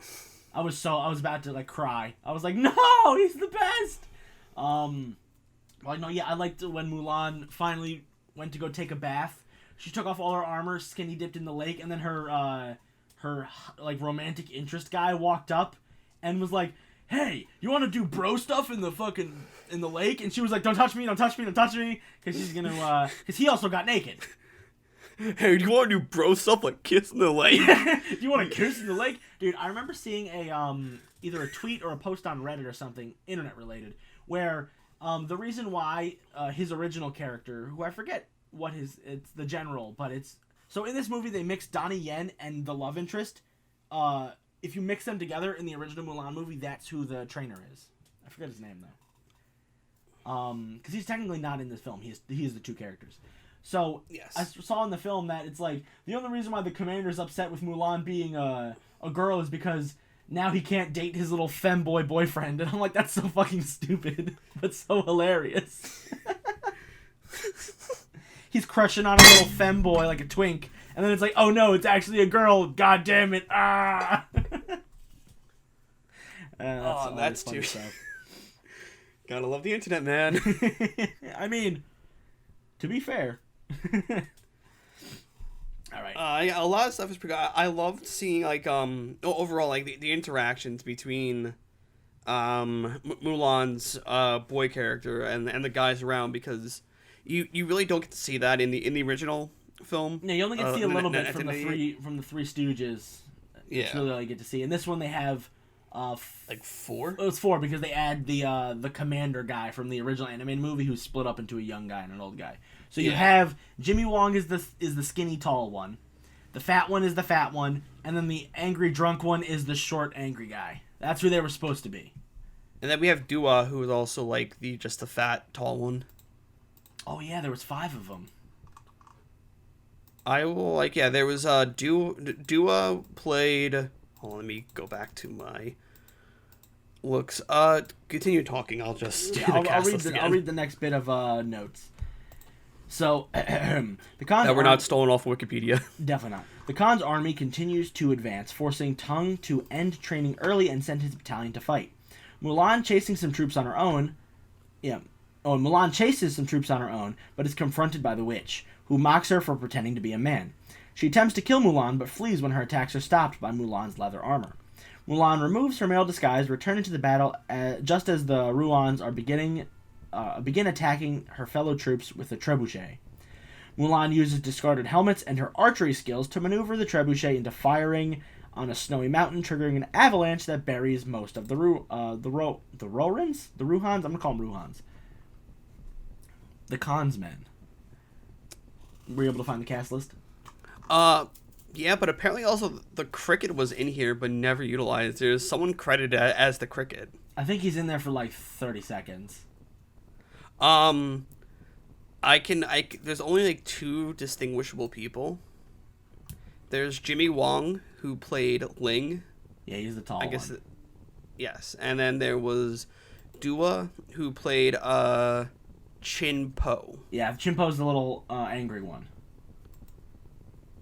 Speaker 2: I was about to like cry. I was like, no, he's the best. Well, no, yeah, I liked when Mulan finally went to go take a bath. She took off all her armor, skinny dipped in the lake, and then her like romantic interest guy walked up and was like, hey, you want to do bro stuff in the lake? And she was like, don't touch me, because she's gonna because he also got naked.
Speaker 3: Hey, do you want to do bro stuff like kiss in the lake?
Speaker 2: Do you want to kiss in the lake? Dude, I remember seeing a either a tweet or a post on Reddit or something internet related where the reason why his original character, who I forget it's the general, but it's so in this movie they mixed Donnie Yen and the love interest. If you mix them together in the original Mulan movie, that's who the trainer is. I forget his name though. Because he's technically not in this film. He is the two characters. So
Speaker 3: yes.
Speaker 2: I saw in the film that it's like the only reason why the commander's upset with Mulan being a girl is because now he can't date his little femboy boyfriend. And I'm like, that's so fucking stupid, but so hilarious. He's crushing on a little femboy like a twink, and then it's like, oh no, it's actually a girl. God damn it! Ah.
Speaker 3: That's too. Gotta love the internet, man.
Speaker 2: I mean, to be fair. All right.
Speaker 3: A lot of stuff is pretty good. I loved seeing like overall like the interactions between Mulan's boy character and the guys around, because you really don't get to see that in the original film.
Speaker 2: Yeah, you only get to see a little bit from the Three Stooges. Yeah, that's really all you get to see. In this one, they have
Speaker 3: like 4.
Speaker 2: Oh, it's 4 because they add the commander guy from the original animated movie who's split up into a young guy and an old guy. So you have Jimmy Wong is the skinny tall one, the fat one is the fat one, and then the angry drunk one is the short angry guy. That's who they were supposed to be.
Speaker 3: And then we have Dua, who is also like the fat tall one.
Speaker 2: Oh yeah, there was 5 of them.
Speaker 3: There was Dua played. Hold on, let me go back to my looks. Continue talking. I'll just
Speaker 2: I'll read the next bit of notes. So, the Khan's
Speaker 3: that we're not stolen off Wikipedia.
Speaker 2: Definitely not. The Khan's army continues to advance, forcing Tung to end training early and send his battalion to fight. Mulan chasing some troops on her own. Mulan chases some troops on her own, but is confronted by the witch, who mocks her for pretending to be a man. She attempts to kill Mulan, but flees when her attacks are stopped by Mulan's leather armor. Mulan removes her male disguise, returning to the battle just as the Ruans are begin attacking her fellow troops with a trebuchet. Mulan uses discarded helmets and her archery skills to maneuver the trebuchet into firing on a snowy mountain, triggering an avalanche that buries most of the Rohans? The Ruhans? I'm gonna call them Ruhans. The Khan's men. Were you able to find the cast list?
Speaker 3: Yeah, but apparently also the cricket was in here but never utilized. There's someone credited as the cricket.
Speaker 2: I think he's in there for like 30 seconds.
Speaker 3: There's only like 2 distinguishable people. There's Jimmy Wong, who played Ling.
Speaker 2: Yeah, he's the tall one.
Speaker 3: Yes, and then there was Dua, who played Chin Po.
Speaker 2: Yeah, Chin Po's the little angry one.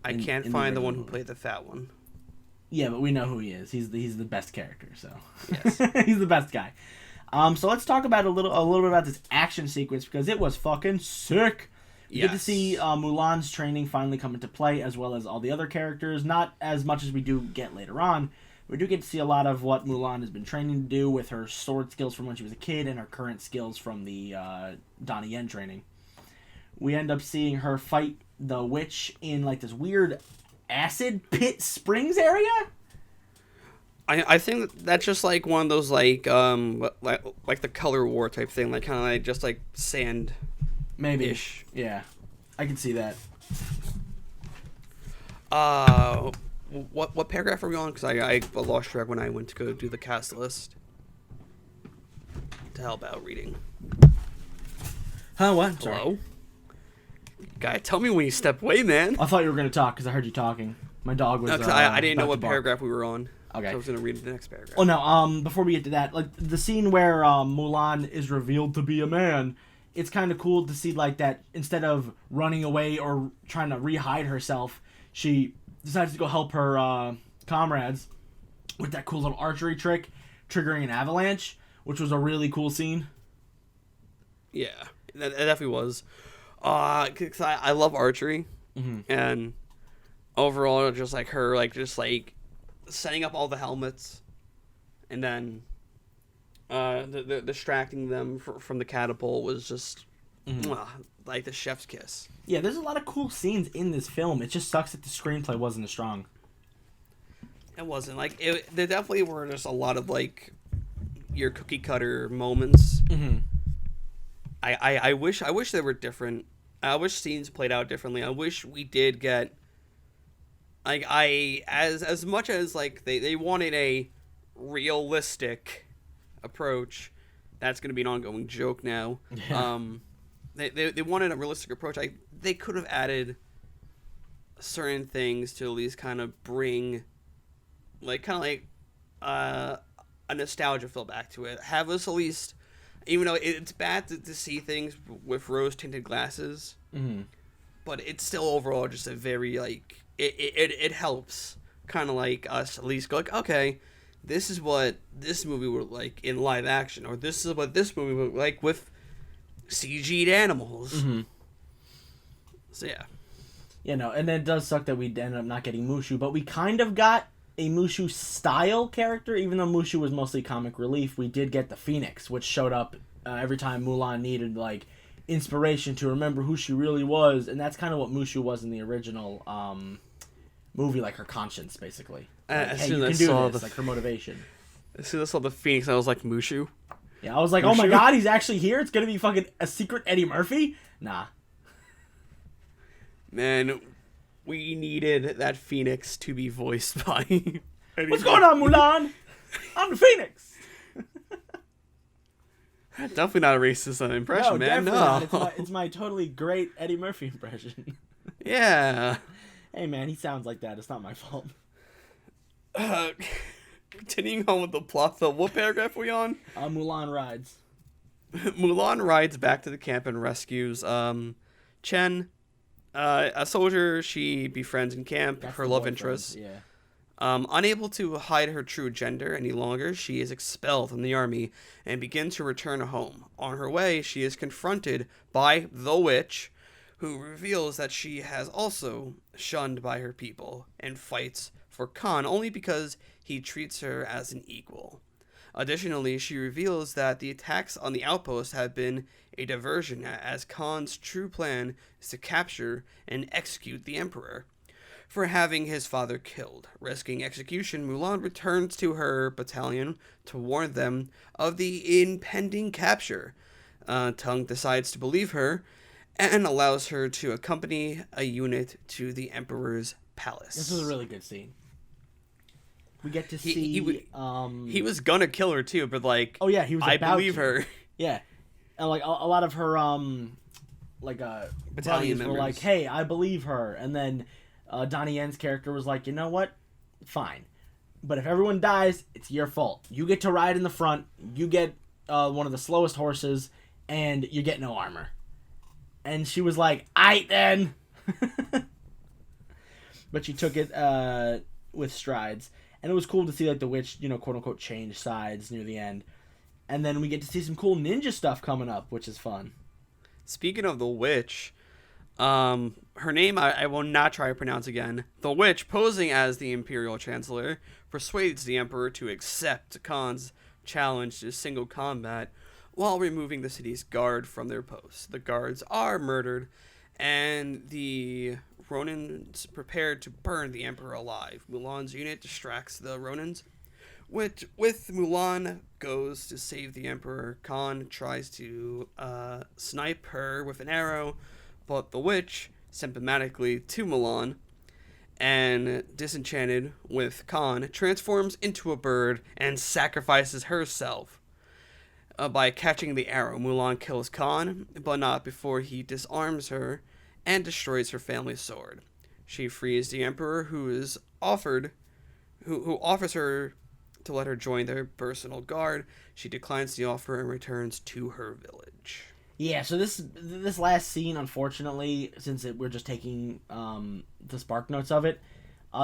Speaker 3: I can't find the one who played the fat one.
Speaker 2: Yeah, but we know who he is. He's the best character, so
Speaker 3: yes,
Speaker 2: he's the best guy. So let's talk about a little bit about this action sequence because it was fucking sick. You get to see Mulan's training finally come into play, as well as all the other characters. Not as much as we do get later on. We do get to see a lot of what Mulan has been training to do with her sword skills from when she was a kid and her current skills from the Donnie Yen training. We end up seeing her fight the witch in like this weird acid pit springs area.
Speaker 3: I think that's just like one of those like the color war type thing, like kind of like just like sand.
Speaker 2: Maybe.
Speaker 3: Ish.
Speaker 2: Yeah. I can see that.
Speaker 3: What paragraph are we on? Because I lost track when I went to go do the cast list. To help out reading.
Speaker 2: Huh, what? Sorry.
Speaker 3: Hello? Guy, tell me when you step away, man.
Speaker 2: I thought you were going to talk because I heard you talking. My dog was...
Speaker 3: No, I didn't know
Speaker 2: about
Speaker 3: what
Speaker 2: to bark.
Speaker 3: paragraph we were on.
Speaker 2: Okay.
Speaker 3: So I was going to read the next paragraph.
Speaker 2: Oh, no. Before we get to that, like, the scene where Mulan is revealed to be a man, it's kind of cool to see, like, that instead of running away or trying to re-hide herself, she decides to go help her comrades with that cool little archery trick, triggering an avalanche, which was a really cool scene.
Speaker 3: Yeah, that definitely was. Cause I love archery, and overall, just like her, like just like setting up all the helmets, and then the distracting them from the catapult was just like the chef's kiss.
Speaker 2: Yeah, there's a lot of cool scenes in this film. It just sucks that the screenplay wasn't as strong.
Speaker 3: It wasn't like there definitely were just a lot of like your cookie cutter moments.
Speaker 2: Mm-hmm.
Speaker 3: I wish they were different. I wish scenes played out differently. I wish we did get like as much as like they wanted a realistic approach. That's going to be an ongoing joke now. Yeah. They wanted a realistic approach. They could have added certain things to at least kind of bring like a nostalgia feel back to it. Have us at least, even though it's bad to see things with rose-tinted glasses, but it's still overall just a very, like, it helps kind of, like, us at least go, like, okay, this is what this movie would look like in live action, or this is what this movie would look like with CG'd animals. So, yeah.
Speaker 2: You know, and then it does suck that we ended up not getting Mushu, but we kind of got a Mushu-style character, even though Mushu was mostly comic relief. We did get the Phoenix, which showed up every time Mulan needed, like, inspiration to remember who she really was, and that's kind of what Mushu was in the original movie, like her conscience, basically. Like, hey, you can do this, like her motivation.
Speaker 3: As soon as I saw the Phoenix, I was like, Mushu?
Speaker 2: Yeah, I was like, Mushu? Oh my god, he's actually here? It's gonna be fucking a secret Eddie Murphy? Nah.
Speaker 3: Man, we needed that Phoenix to be voiced by Eddie
Speaker 2: What's going on, Mulan? I'm the Phoenix!
Speaker 3: Definitely not a racist impression, man. No,
Speaker 2: not. It's my totally great Eddie Murphy impression.
Speaker 3: Yeah.
Speaker 2: Hey, man, he sounds like that. It's not my fault.
Speaker 3: Continuing on with the plot, though, what paragraph are we on?
Speaker 2: Mulan rides.
Speaker 3: Mulan rides back to the camp and rescues Chen, a soldier she befriends in camp,
Speaker 2: That's
Speaker 3: her love interest.
Speaker 2: Yeah.
Speaker 3: Unable to hide her true gender any longer, she is expelled from the army and begins to return home. On her way, she is confronted by the witch, who reveals that she has also shunned by her people and fights for Khan only because he treats her as an equal. Additionally, she reveals that the attacks on the outpost have been a diversion, as Khan's true plan is to capture and execute the emperor for having his father killed. Risking execution, Mulan returns to her battalion to warn them of the impending capture. Tung decides to believe her and allows her to accompany a unit to the emperor's palace.
Speaker 2: This was a really good scene. We get to see...
Speaker 3: He was gonna kill her too, but like...
Speaker 2: Oh yeah, he was
Speaker 3: I
Speaker 2: about
Speaker 3: believe
Speaker 2: to.
Speaker 3: her.
Speaker 2: Yeah. And like a lot of her
Speaker 3: battalion members
Speaker 2: were like, hey, I believe her. And then Donnie Yen's character was like, you know what? Fine. But if everyone dies, it's your fault. You get to ride in the front, you get one of the slowest horses, and you get no armor. And she was like, aight then! But she took it with strides. And it was cool to see like the witch, you know, quote unquote, change sides near the end. And then we get to see some cool ninja stuff coming up, which is fun.
Speaker 3: Speaking of the witch, Her name I will not try to pronounce again. The witch, posing as the Imperial Chancellor, persuades the Emperor to accept Khan's challenge to single combat while removing the city's guard from their posts. The guards are murdered, and the Ronins prepare to burn the Emperor alive. Mulan's unit distracts the Ronins. With Mulan goes to save the Emperor, Khan tries to snipe her with an arrow, but the witch, symptomatically to Mulan, and disenchanted with Khan, transforms into a bird and sacrifices herself. By catching the arrow, Mulan kills Khan, but not before he disarms her and destroys her family sword. She frees the Emperor, who offers her to let her join their personal guard. She declines the offer and returns to her village.
Speaker 2: Yeah, so this last scene, unfortunately, since we're just taking the spark notes of it,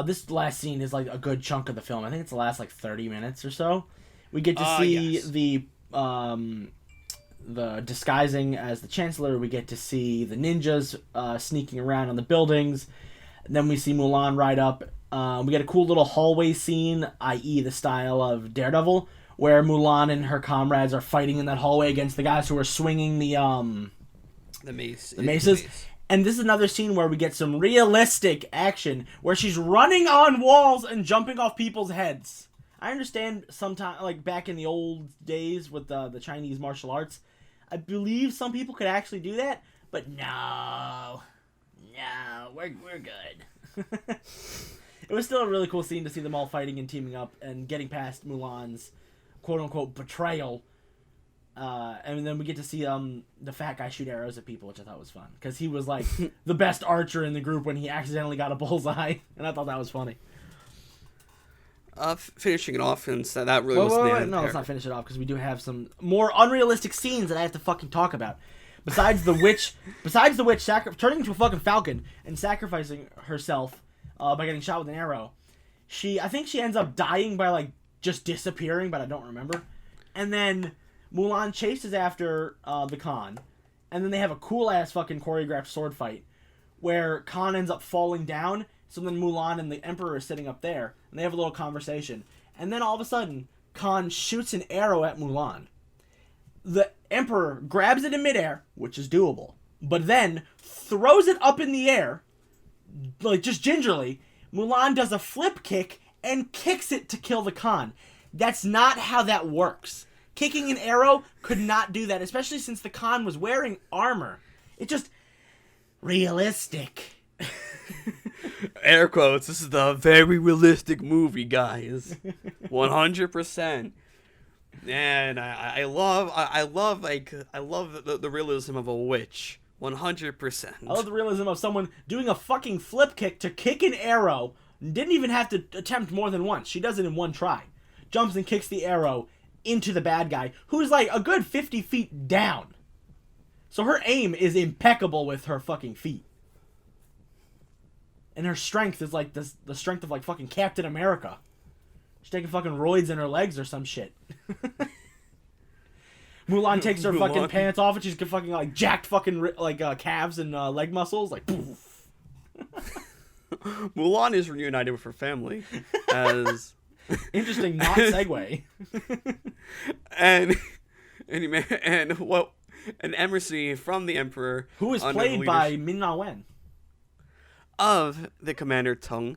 Speaker 2: this last scene is like a good chunk of the film. I think it's the last like 30 minutes or so. We get to see the disguising as the Chancellor. We get to see the ninjas sneaking around on the buildings. And then we see Mulan ride up. We get a cool little hallway scene, i.e. the style of Daredevil, where Mulan and her comrades are fighting in that hallway against the guys who are swinging the maces. And this is another scene where we get some realistic action, where she's running on walls and jumping off people's heads. I understand sometimes, like back in the old days with the Chinese martial arts, I believe some people could actually do that, but no, we're good. It was still a really cool scene to see them all fighting and teaming up and getting past Mulan's quote-unquote betrayal. And then we get to see the fat guy shoot arrows at people, which I thought was fun. Because he was like the best archer in the group when he accidentally got a bullseye. And I thought that was funny.
Speaker 3: Finishing it off, and so that really was
Speaker 2: no, let's not finish it off, because we do have some more unrealistic scenes that I have to fucking talk about. Besides the witch turning into a fucking falcon and sacrificing herself by getting shot with an arrow. I think she ends up dying by like just disappearing, but I don't remember. And then Mulan chases after the Khan, and then they have a cool ass fucking choreographed sword fight where Khan ends up falling down. So then Mulan and the Emperor are sitting up there, and they have a little conversation. And then all of a sudden, Khan shoots an arrow at Mulan. The Emperor grabs it in midair, which is doable, but then throws it up in the air, like just gingerly. Mulan does a flip kick and kicks it to kill the Khan. That's not how that works. Kicking an arrow could not do that, especially since the Khan was wearing armor. It's just realistic.
Speaker 3: Air quotes. This is the very realistic movie, guys. 100%. And I love the realism of a witch. 100%.
Speaker 2: I love the realism of someone doing a fucking flip kick to kick an arrow. Didn't even have to attempt more than once. She does it in one try. Jumps and kicks the arrow into the bad guy, who's like a good 50 feet down. So her aim is impeccable with her fucking feet. And her strength is like the strength of like fucking Captain America. She's taking fucking roids in her legs or some shit. Mulan takes her fucking pants off and she's fucking like jacked fucking like calves and leg muscles. Like poof.
Speaker 3: Mulan is reunited with her family as
Speaker 2: interesting not segue.
Speaker 3: and an embassy from the Emperor,
Speaker 2: who is played by Min-Na Wen,
Speaker 3: of the Commander Tung,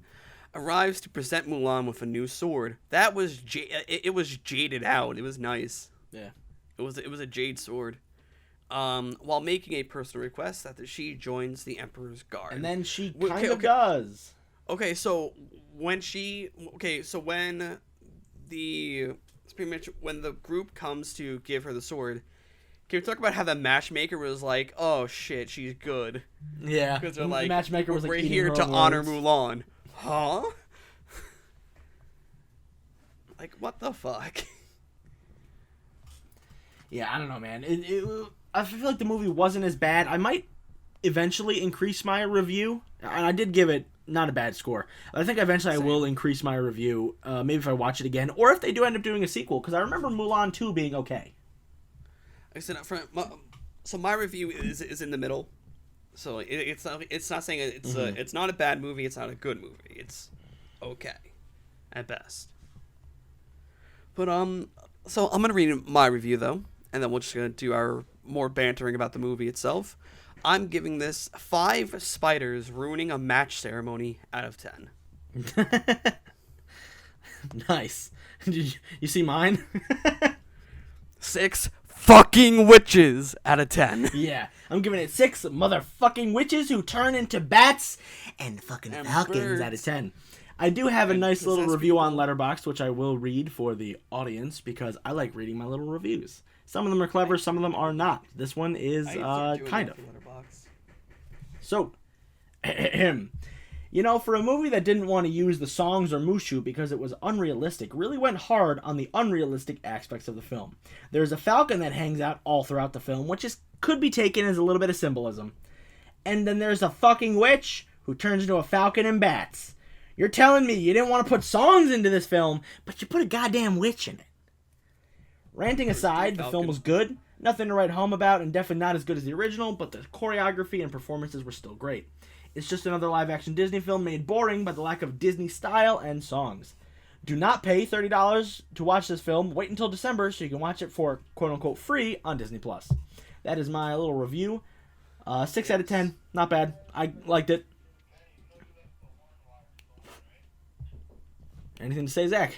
Speaker 3: arrives to present Mulan with a new sword. That was it was jaded out. It was nice.
Speaker 2: Yeah.
Speaker 3: It was a jade sword. While making a personal request that she joins the Emperor's guard.
Speaker 2: And then she kind of does.
Speaker 3: Okay, so when the it's pretty much when the group comes to give her the sword, can we talk about how the matchmaker was like, "Oh shit, she's good."
Speaker 2: Yeah,
Speaker 3: because they're like,
Speaker 2: the matchmaker was like,
Speaker 3: "We're here to honor Mulan." Huh? Like, what the fuck?
Speaker 2: Yeah, I don't know, man. I feel like the movie wasn't as bad. I might eventually increase my review, and I did give it not a bad score. I think eventually I will increase my review, maybe if I watch it again, or if they do end up doing a sequel, because I remember Mulan 2 being okay.
Speaker 3: I said, so my review is in the middle. So it's not saying it's not a bad movie. It's not a good movie. It's okay, at best. But so I'm gonna read my review though, and then we're just gonna do our more bantering about the movie itself. I'm giving this 5 spiders ruining a match ceremony out of 10.
Speaker 2: Nice. Did you see mine?
Speaker 3: 6 fucking witches out of 10.
Speaker 2: Yeah, I'm giving it 6 motherfucking witches who turn into bats and fucking falcons
Speaker 3: birds.
Speaker 2: out of 10. I do have a nice little
Speaker 3: That's
Speaker 2: review on
Speaker 3: beautiful.
Speaker 2: Letterboxd, which I will read for the audience because I like reading my little reviews. Some of them are clever, some of them are not. This one is kind of. So, you know, for a movie that didn't want to use the songs or Mushu because it was unrealistic, really went hard on the unrealistic aspects of the film. There's a falcon that hangs out all throughout the film, which could be taken as a little bit of symbolism. And then there's a fucking witch who turns into a falcon and bats. You're telling me you didn't want to put songs into this film, but you put a goddamn witch in it. Ranting aside, the film was good. Nothing to write home about, and definitely not as good as the original, but the choreography and performances were still great. It's just another live-action Disney film made boring by the lack of Disney style and songs. Do not pay $30 to watch this film. Wait until December so you can watch it for quote-unquote free on Disney+. That is my little review. 6 out of 10. Not bad. I liked it. Anything to say, Zach?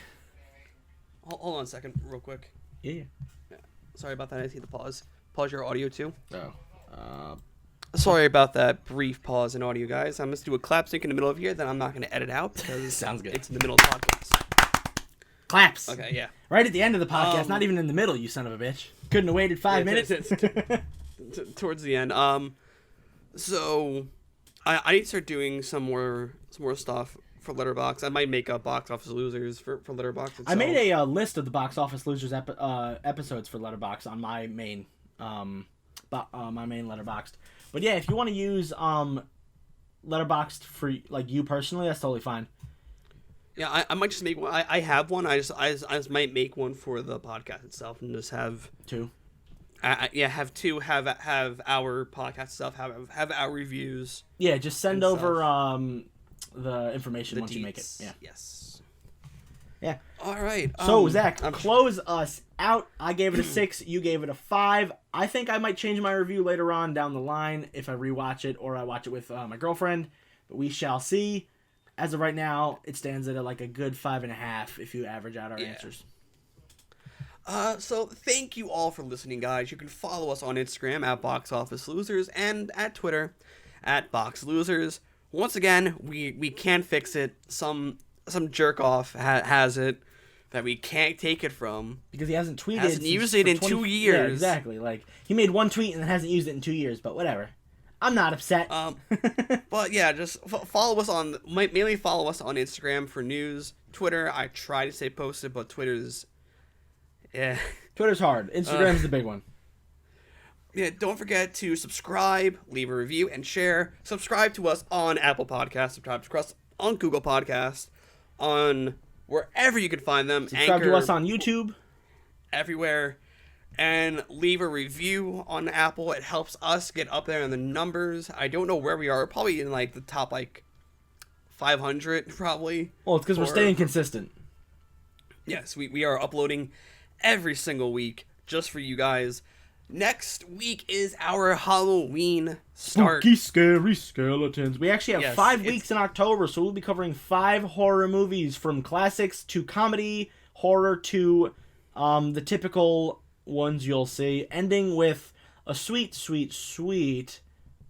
Speaker 3: Hold on a second, real quick.
Speaker 2: Yeah.
Speaker 3: Sorry about that. I see the pause. Pause your audio too.
Speaker 2: Oh.
Speaker 3: Sorry about that brief pause in audio, guys. I'm just do a clap sync in the middle of here. Then I'm not going to edit out because
Speaker 2: Sounds good.
Speaker 3: It's in the middle of the podcast.
Speaker 2: Claps.
Speaker 3: Okay, yeah.
Speaker 2: Right at the end of the podcast, not even in the middle, you son of a bitch. Couldn't have waited 5 minutes.
Speaker 3: Towards the end. So I need to start doing some more stuff for Letterboxd. I might make a box office losers for Letterboxd itself.
Speaker 2: I made a list of the box office losers episodes for Letterboxd on my main Letterboxd. But yeah, if you want to use Letterboxd for like you personally, that's totally fine.
Speaker 3: Yeah, I might just make one. I have one. I just might make one for the podcast itself and just have
Speaker 2: 2.
Speaker 3: Have 2. Have our podcast stuff. Have our reviews.
Speaker 2: Yeah, just send over
Speaker 3: stuff.
Speaker 2: The information
Speaker 3: The
Speaker 2: once
Speaker 3: deets.
Speaker 2: you make it. Yeah.
Speaker 3: Yes.
Speaker 2: Yeah.
Speaker 3: All right.
Speaker 2: So Zach, close us out. I gave it a 6. You gave it a 5. I think I might change my review later on down the line if I rewatch it or I watch it with my girlfriend. But we shall see. As of right now, it stands at like a good 5.5 if you average out our answers.
Speaker 3: So thank you all for listening, guys. You can follow us on Instagram at Box Office Losers and at Twitter at Box Losers. Once again, we can't fix it. Some jerk off has it that we can't take it from
Speaker 2: because he hasn't tweeted.
Speaker 3: Hasn't used it in 2 years.
Speaker 2: Yeah, exactly. Like he made one tweet and then hasn't used it in 2 years. But whatever. I'm not upset.
Speaker 3: But yeah, just follow us on mainly follow us on Instagram for news. Twitter, I try to stay posted, but Twitter's
Speaker 2: Twitter's hard. Instagram's the big one.
Speaker 3: Yeah, don't forget to subscribe, leave a review, and share. Subscribe to us on Apple Podcasts, subscribe to us on Google Podcasts, on wherever you can find them.
Speaker 2: Subscribe
Speaker 3: Anchor,
Speaker 2: to us on YouTube.
Speaker 3: Everywhere. And leave a review on Apple. It helps us get up there in the numbers. I don't know where we are. Probably in like the top 500 probably.
Speaker 2: Well, it's because we're staying consistent.
Speaker 3: Yes, we are uploading every single week just for you guys. Next week is our Halloween start.
Speaker 2: Spooky, scary skeletons. We actually have 5 weeks in October, so we'll be covering 5 horror movies from classics to comedy, horror to the typical ones you'll see, ending with a sweet, sweet, sweet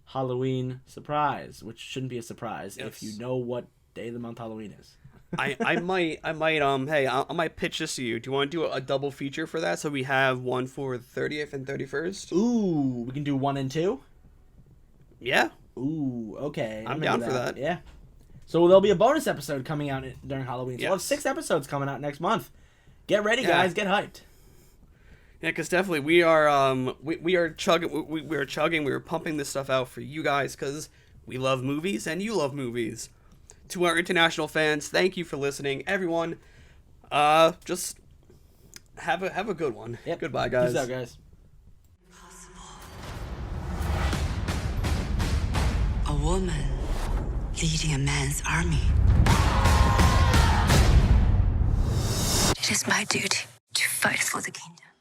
Speaker 2: Halloween surprise, which shouldn't be a surprise if you know what day of the month Halloween is.
Speaker 3: I might pitch this to you. Do you want to do a double feature for that? So we have one for the 30th and 31st.
Speaker 2: Ooh, we can do 1 and 2.
Speaker 3: Yeah.
Speaker 2: Ooh, okay.
Speaker 3: I'm down for that.
Speaker 2: Yeah. So there'll be a bonus episode coming out during Halloween. So we'll have 6 episodes coming out next month. Get ready, guys. Get hyped.
Speaker 3: Yeah, because definitely we are chugging. We're chugging. We're pumping this stuff out for you guys because we love movies and you love movies. To our international fans, thank you for listening, everyone. Just have a good one.
Speaker 2: Yep.
Speaker 3: Goodbye, guys.
Speaker 2: Peace out, guys.
Speaker 1: woman leading a man's army. It is my duty to fight for the kingdom.